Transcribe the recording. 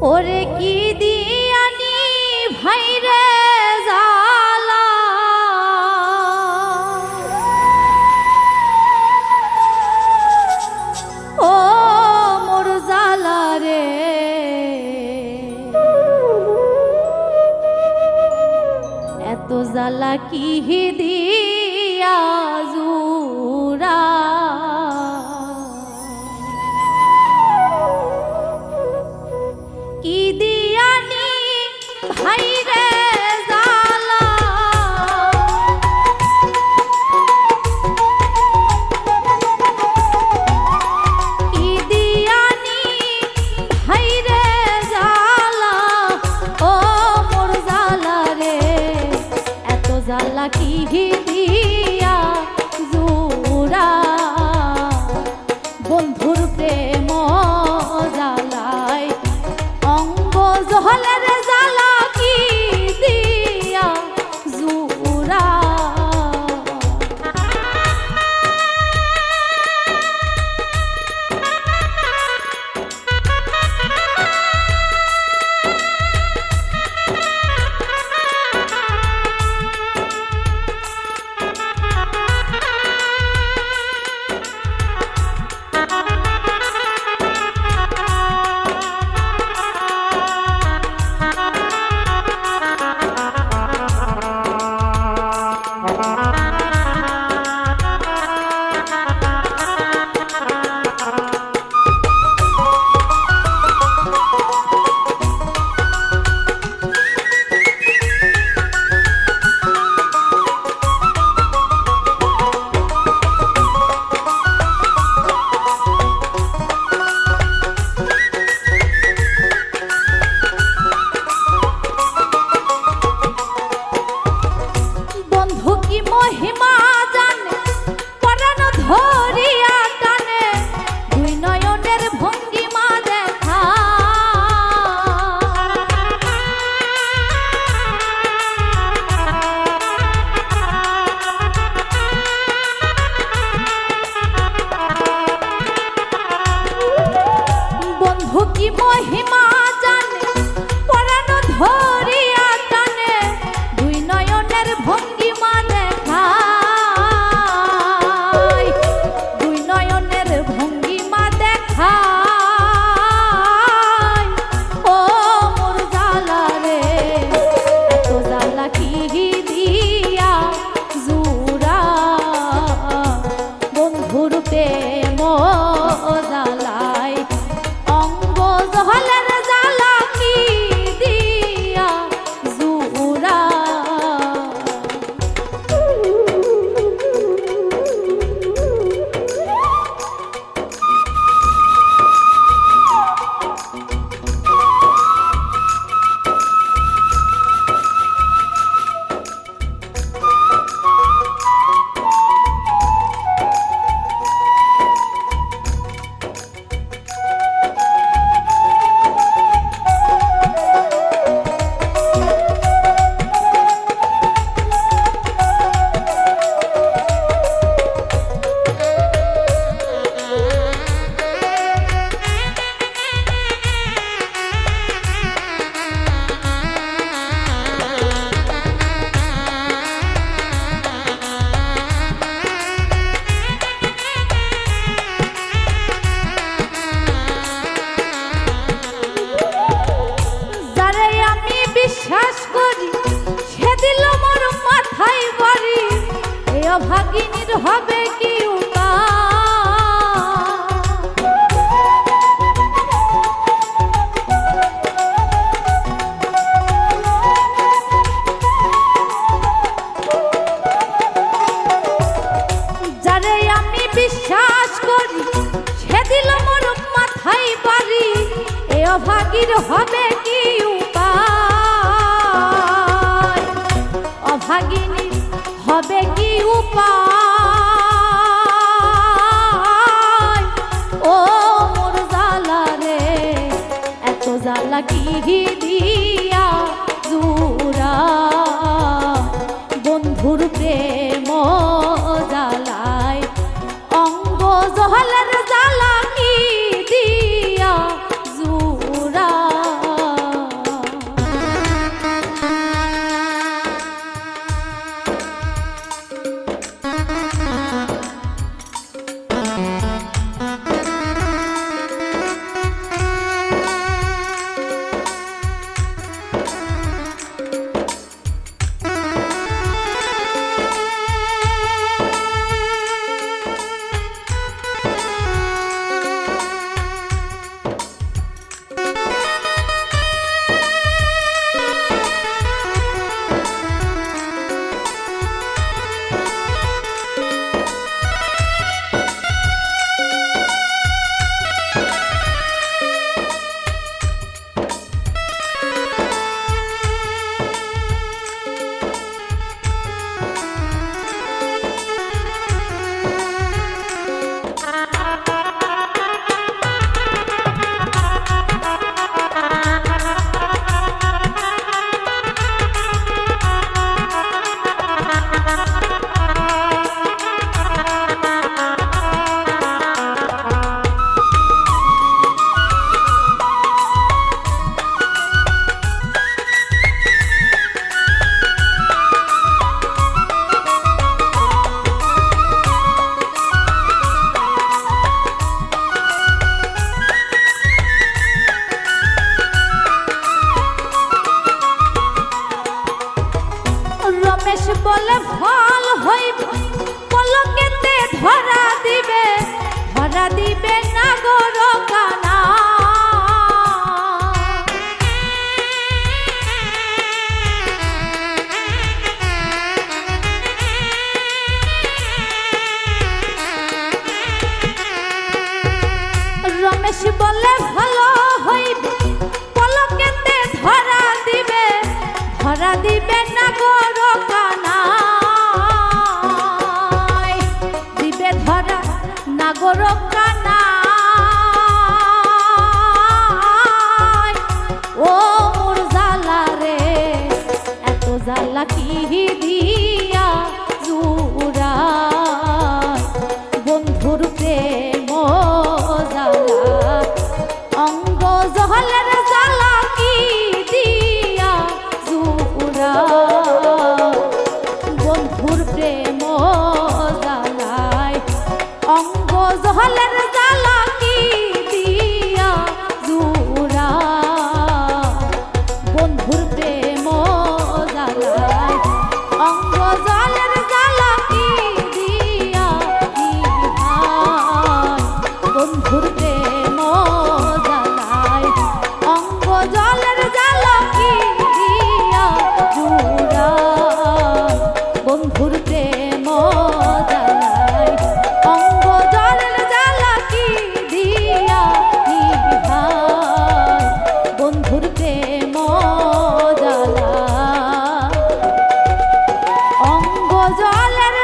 ওরে কি দিয়ানি ভাইরে জালা ও মোর জালা রে এত জালা কি দিয়া জুরা কি দিয়ানি ভাইরে জালা কি দিয়ানি ভাইরে জালা ও মোর জালা রে এত জালা কি দিয়া জুরা বন্ধুর প্রেম জালায় অঙ্গ জহলের জালা কি দিয়া জুরা মহিমা জানে পরাণ ধরিয়া টানে দুই নয়নের ভঙ্গিমা দেখা বন্ধু কি মহিমা জানে পরাণ ধরিয়া টানে দুই নয়নের ভঙ্গিমা বিশ্বাস করি সে দিল মোর মাথায় বাড়ি এ অভাগিনীর হবে কি যারে আমি বিশ্বাস করি সে দিল মোর মাথায় বাড়ি এ অভাগীর হবে কি ভাগিনী হবে কি উপায় ও মোর জালা রে এত জালা কি দিয়া জুরা বন্ধুর প্রেম জালায় অঙ্গ জহলের জালা কি দিয়া জুরা বেশ বলে ভালো হইবে পলকেতে ধরা দিবে না গর কানাই দিবে ধরা না গর কানাই ও মোর জালা রে এত জালা কি দিয়া জুরা বন্ধুর প্রেম জালা অঙ্গ জহলের জালা কি দিয়া জুরা বন্ধুর প্রেম জালায় অঙ্গ জহলের জালা কি দিয়া জুরা বন্ধুর প্রেম জালায় অঙ্গ জলের জালা কি দিয়া বন্ধুর প্রেম জালায় অঙ্গ জলের জালা কি দিয়া জুড়া বন্ধুর প্রেম জালায় অঙ্গ জলের জালা কি দিয়া বন্ধুর প্রেম জালা অঙ্গ জলের